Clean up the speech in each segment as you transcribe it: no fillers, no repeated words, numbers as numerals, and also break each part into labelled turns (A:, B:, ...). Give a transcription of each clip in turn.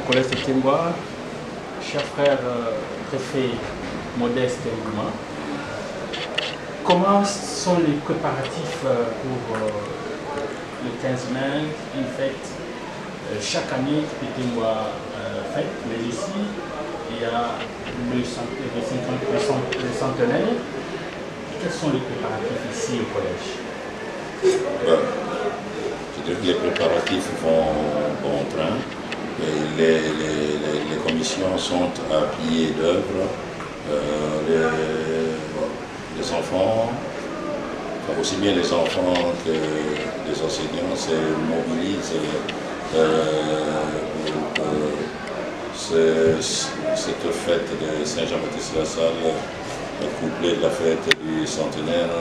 A: collège de Temboa, cher frère préfet Modeste Ngouma. Comment sont les préparatifs pour le 15 mai, une fête chaque année que Temboa fête, mais aussi il y a le centenaire. Quels sont les préparatifs ici au collège?
B: Je dirais que les préparatifs vont bon train. Et les commissions sont à pied d'œuvre. Les enfants, enfin aussi bien les enfants que les enseignants se mobilisent cette fête de Saint-Jean-Baptiste-la-Salle, couplée de la fête du centenaire,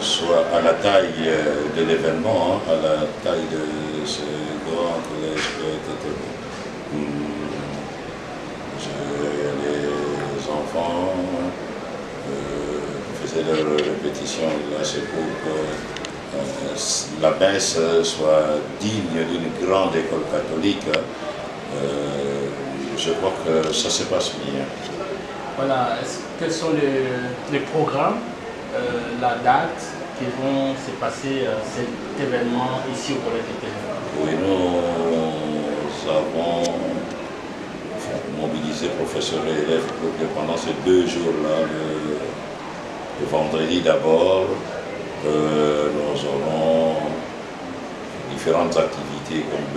B: soit à la taille de l'événement, à la taille de ce grand collège les enfants faisaient leur répétition là, c'est pour que la messe soit digne d'une grande école catholique. Je crois que ça se passe bien.
A: Voilà, quels sont les programmes, la date qui vont se passer cet événement ici au collège de Temboa?
B: Oui, nous avons mobilisé professeurs et élèves pendant ces 2 jours-là, le vendredi d'abord, nous aurons différentes activités comme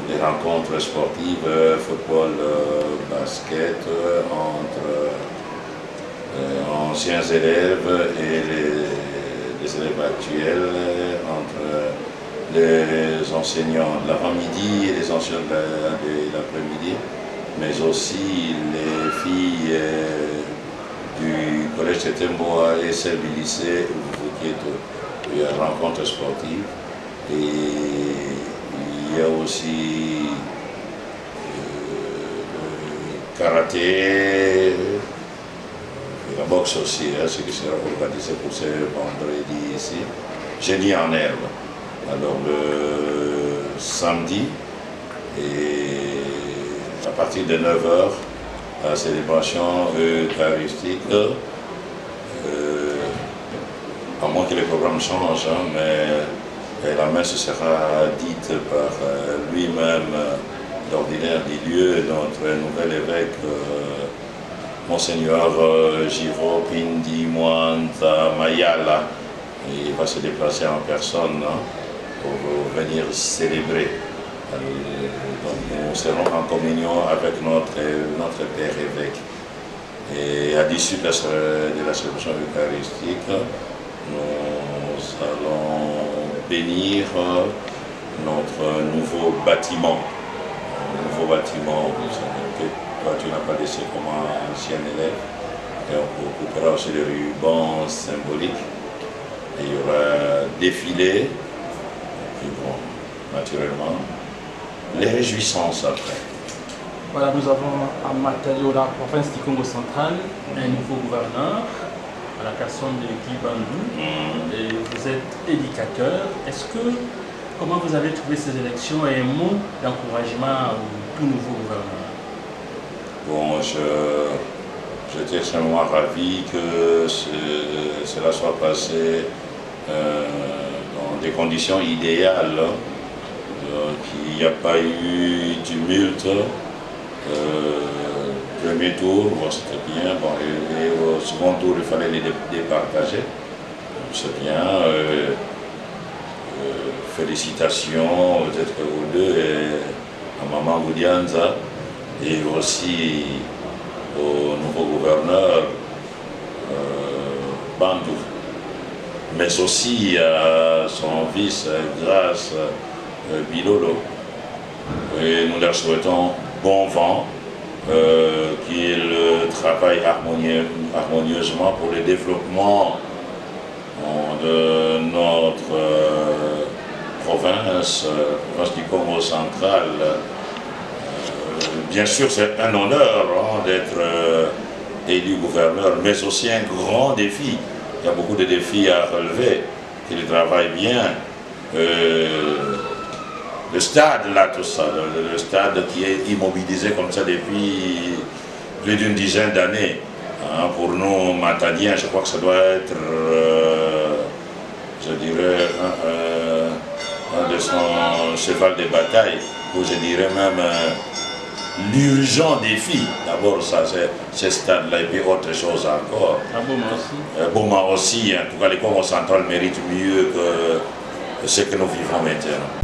B: des rencontres sportives, football, basket, entre anciens élèves et les élèves actuels, entre les enseignants de l'avant-midi et les enseignants de l'après-midi, mais aussi les filles du collège de Temboa et celles du lycée qui est une rencontre sportive. Et il y a aussi le karaté, la boxe aussi, ce qui sera organisé pour ce vendredi ici. Génie en herbe. Alors le samedi, et à partir de 9 h, la célébration eucharistique, à moins que les programmes changent, mais la messe sera dite par lui-même, l'ordinaire du lieu, notre nouvel évêque, Monseigneur Giro Pindi Mwanta Mayala. Il va se déplacer en personne pour venir célébrer. Donc nous serons en communion avec notre Père évêque. Et à l'issue de la célébration eucharistique, nous allons bénir notre nouveau bâtiment. Toi tu n'as pas laissé comme ancien élève. Et on coupera aussi les rubans symboliques. Et il y aura défilé, et puis bon, naturellement, les réjouissances après.
A: Voilà, nous avons à Matadi, la province du Congo central, un nouveau gouverneur, à la personne de Guy Bandou, et vous êtes éducateur. Comment vous avez trouvé ces élections et un mot d'encouragement au tout nouveau gouverneur?
B: Bon, j'étais extrêmement ravi que cela soit passé dans des conditions idéales, qu'il n'y a pas eu tumulte. Premier tour, bon, c'était bien, bon, et au second tour, il fallait les départager. C'est bien. Félicitations peut-être aux deux, et à Maman Goudianza, et aussi au nouveau gouverneur Bandou, mais aussi à son fils Grâce Bilolo. Et nous leur souhaitons bon vent, qu'ils travaillent harmonieusement pour le développement de notre province du Congo central. Bien sûr, c'est un honneur d'être élu gouverneur, mais aussi un grand défi. Il y a beaucoup de défis à relever, qu'il travaille bien. le stade là, tout ça, le stade qui est immobilisé comme ça depuis plus d'une dizaine d'années. Hein, pour nous, Matadiens, je crois que ça doit être, je dirais, un de son cheval de bataille, ou je dirais même l'urgent défi. D'abord, ça, c'est ce stade-là, et puis autre chose encore.
A: À Boma aussi.
B: Boma aussi, en tout cas, les Congo central méritent mieux que ce que nous vivons maintenant.